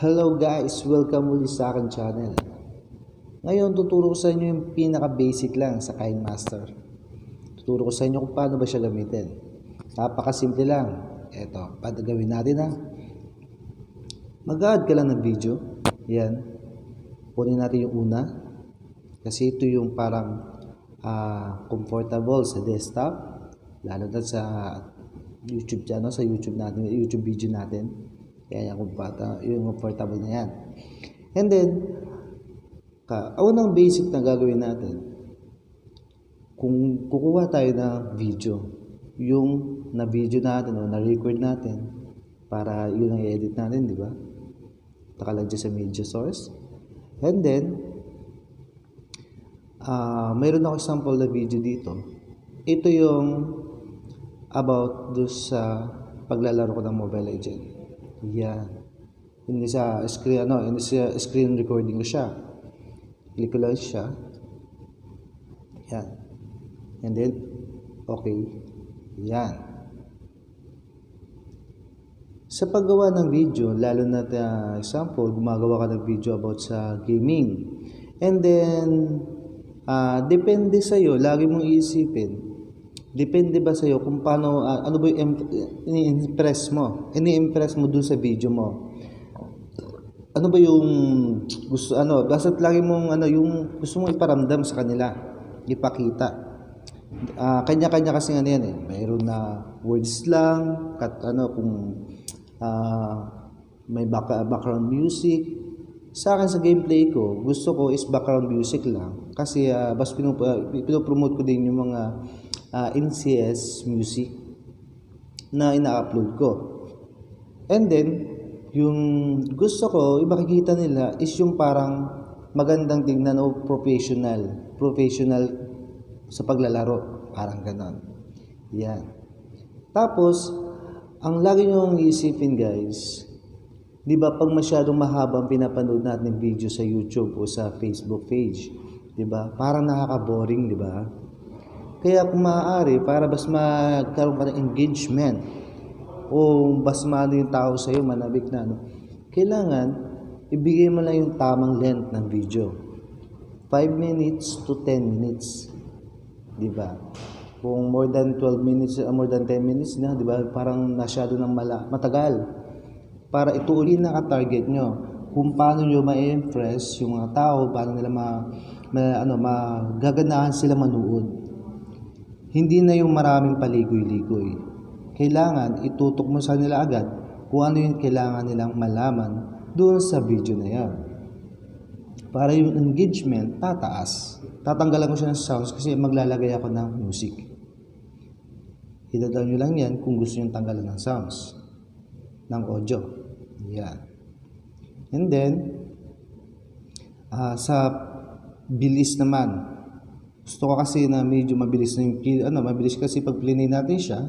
Hello guys! Welcome muli sa akin channel. Ngayon, tuturo ko sa inyo yung pinaka-basic lang sa Kinemaster. Tuturo ko sa inyo kung paano ba siya gamitin. Napakasimple lang. Eto, paano gawin natin ha? Mag-add ka lang ng video. Yan. Kunin natin yung una. Kasi ito yung parang comfortable sa desktop. Lalo na sa YouTube channel, sa YouTube natin, YouTube video natin. Kaya yung comfortable na yan. And then, unang basic na gagawin natin, kung kukuha tayo ng video, yung na-video natin o na-record natin, para yun ang i-edit natin, di ba? Nakalag dyan sa media source. And then, mayroon ako sample na video dito. Ito yung about do sa paglalaro ko ng Mobile Legends. Yan. Hindi sa screen, hindi sa screen recording ko siya. Click ko lang siya. Yan. And then, okay. Yan. Sa paggawa ng video, lalo na example, gumagawa ka ng video about sa gaming. And then, depende sa'yo, lagi mong iisipin, depende ba sa'yo kung paano, ano ba yung ini-impress mo dun sa video mo. Ano ba yung gusto, basta't lagi mong, yung gusto mong iparamdam sa kanila, ipakita. Kanya-kanya kasi yan eh. Mayroon na words lang, kung may background music. Sa akin sa gameplay ko, gusto ko is background music lang. Kasi basta pinopromote ko din yung mga NCS music na ina-upload ko. And then, yung gusto ko, makikita nila is yung parang magandang tingnan o professional sa paglalaro. Parang ganon. Yan. Tapos, ang lagi nyo isipin guys, di ba pag masyadong mahabang pinapanood natin ng video sa YouTube o sa Facebook page, di ba? Parang nakaka-boring, di ba? Kaya kung maaari, para bas magkaroon ka ng engagement o bas maano yung tao sa'yo, manabik na, kailangan ibigay mo lang yung tamang length ng video. 5 minutes to 10 minutes. Diba? Kung more than 12 minutes, more than 10 minutes na, diba? Parang nasyado ng matagal. Para ituulin na ka-target nyo. Kung paano nyo ma-impress yung mga tao, paano nila magaganahan sila manood. Hindi na yung maraming paligoy-ligoy. Kailangan itutok mo sa nila agad kung ano yung kailangan nilang malaman doon sa video na yan. Para yung engagement tataas. Tatanggalan ko siya ng sounds kasi maglalagay ako ng music. Idadaw nyo lang yan kung gusto nyo tanggalan ng sounds. Ng audio. Yan. And then, sa bilis naman, gusto ko kasi na medyo mabilis na yung mabilis kasi pag play natin siya,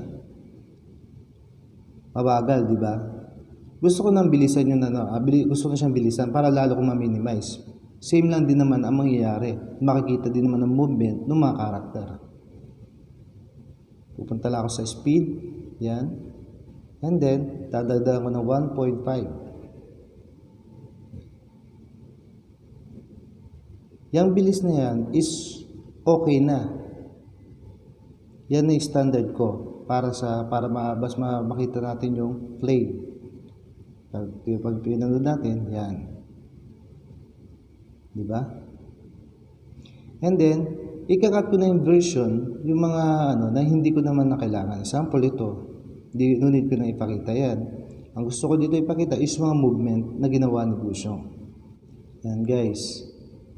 mabagal, di ba? Gusto ko nang bilisan yun gusto ko siyang bilisan para lalo kong ma-minimize. Same lang din naman ang mangyayari. Makikita din naman ang movement ng mga karakter. Pupunta lang ako sa speed, yan. And then, dadagdagan ko ng 1.5. Yang bilis na yan is okay na. Yan ang standard ko para makita natin yung play. Pag pinanood natin, yan. Di ba? And then, ikakat ko na yung version, yung mga na hindi ko naman na kailangan. Example ito, no need ko na ipakita yan. Ang gusto ko dito ipakita is mga movement na ginawa ni Busyong. Yan guys.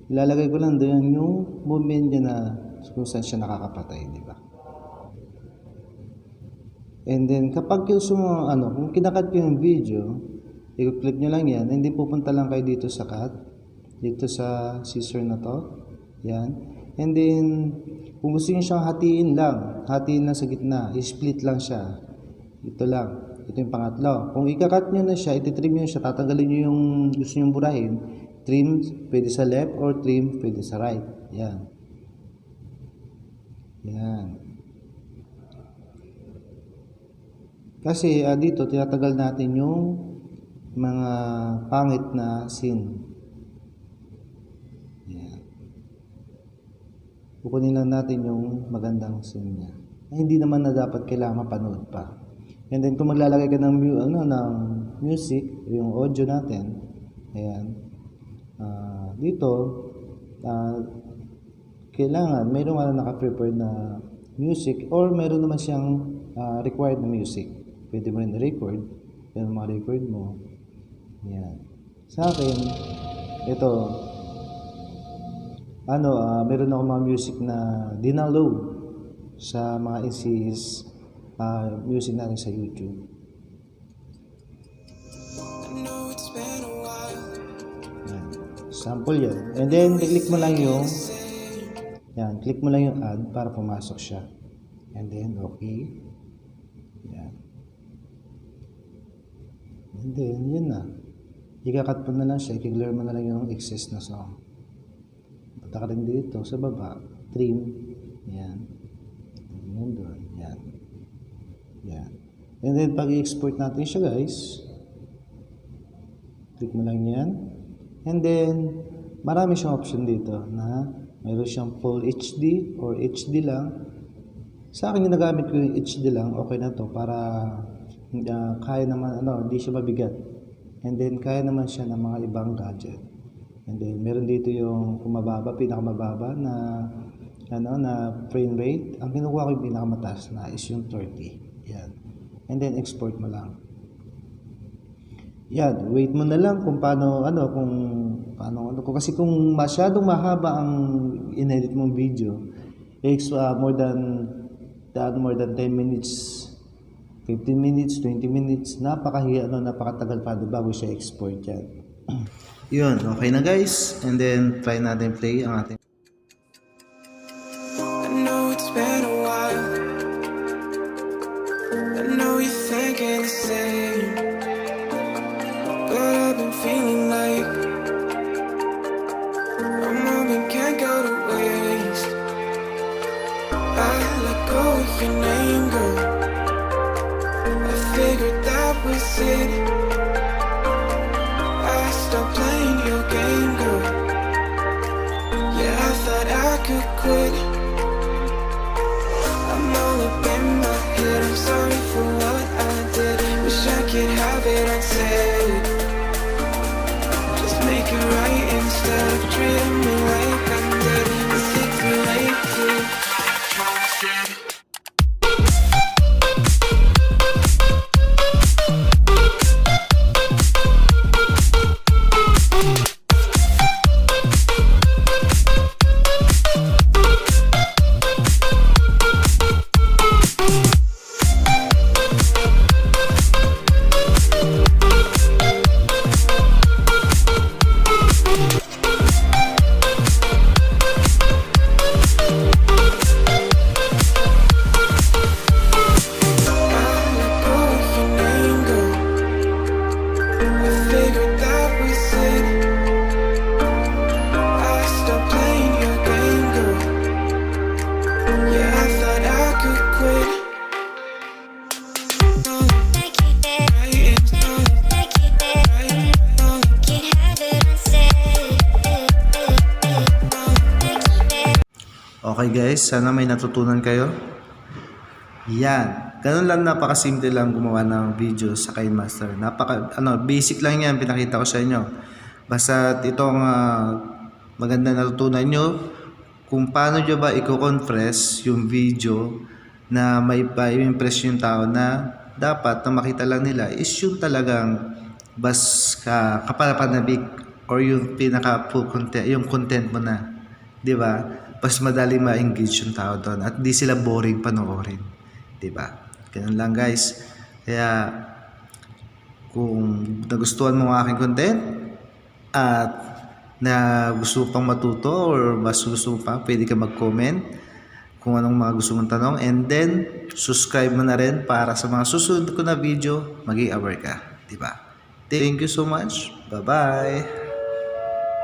Ilalagay ko lang doon yung movement niya na kung saan siya nakakapatay, di ba? And then, kapag kung kinakat ko yung video, i-click nyo lang yan, and then pupunta lang kayo dito sa cut, dito sa scissor na to, yan. And then, kung gusto nyo siyang hatiin lang sa gitna, i-split lang siya. Ito lang. Ito yung pangatlo. Kung ikakat nyo na siya, ititrim nyo siya, tatanggalin nyo yung gusto nyo burahin, trim pwede sa left or trim pwede sa right. Yan. Yan. Kasi dito tinatagal natin yung mga pangit na scene. Yan. Kukunin lang natin yung magandang scene niya. Hindi naman na dapat kailangan mapanood pa. And then kung maglalagay ka ng ng music, yung audio natin, ayan. Dito kailangan mayroon ka naka-prepare na music or mayroon naman siyang required na music. Pwede mo rin i-record. Yan ang mga record mo. Yan. Sa akin, ito, meron ako mga music na dinaload sa mga ICS music natin sa YouTube. Yan. Sample yan. And then, click mo lang yung click mo lang yung add para pumasok siya. And then, okay. Yan. And then, yun na. Ika-cut mo na lang siya. I-clear mo na lang yung excess na song. Punta ka rin dito sa baba. Trim. Yan. Yan doon. Yan. Yan. And then, pag i-export natin siya, guys, click mo lang yan. And then, marami siyang option dito na mayroon siyang full HD or HD lang. Sa akin, ginagamit ko yung HD lang. Okay na to para kaya naman, hindi siya mabigat. And then, kaya naman siya ng mga ibang gadget. And then, meron dito yung kumababa, pinakamababa na na frame rate. Ang kinukuha ko yung pinakamataas na is yung 30. Yan. And then, export mo lang. Yan, wait mo na lang kung paano kasi kung masyadong mahaba ang inedit mong video, more than 10 minutes, 15 minutes, 20 minutes, napakatagal pa bago siya export yan. Yun, okay na guys. And then try natin play ang ating. I know it's been a while. I know you're thinking the same. I've been feeling like a moment can't go to waste. I let go of your name, girl. I figured that was it. I stopped playing your game, girl. Yeah, I thought I could quit. I'm all up in my head. I'm sorry for what I did. Wish I could have it unsaid. Make it right instead of treating me like I'm dead. Is it too late to trust it? Okay guys, sana may natutunan kayo. Yan, ganun lang, napakasimple lang gumawa ng video sa Kinemaster. Basic lang yan, pinakita ko sa inyo. Basta itong maganda natutunan nyo kung paano nyo ba i-compress yung video na may pa-impress yung tao na dapat na makita lang nila is yung talagang kapanapanabik or yung pinaka-full content, yung content mo na. Diba? Mas madaling ma-engage yung tao doon at di sila boring panoorin. Diba? Ganun lang guys. Kaya kung nagustuhan mo ang aking content at na gusto pang matuto or mas gusto pa, pwede ka mag-comment kung anong mga gusto mong tanong, and then subscribe mo na rin para sa mga susunod ko na video, maging aware ka. Diba? Thank you so much. Bye-bye.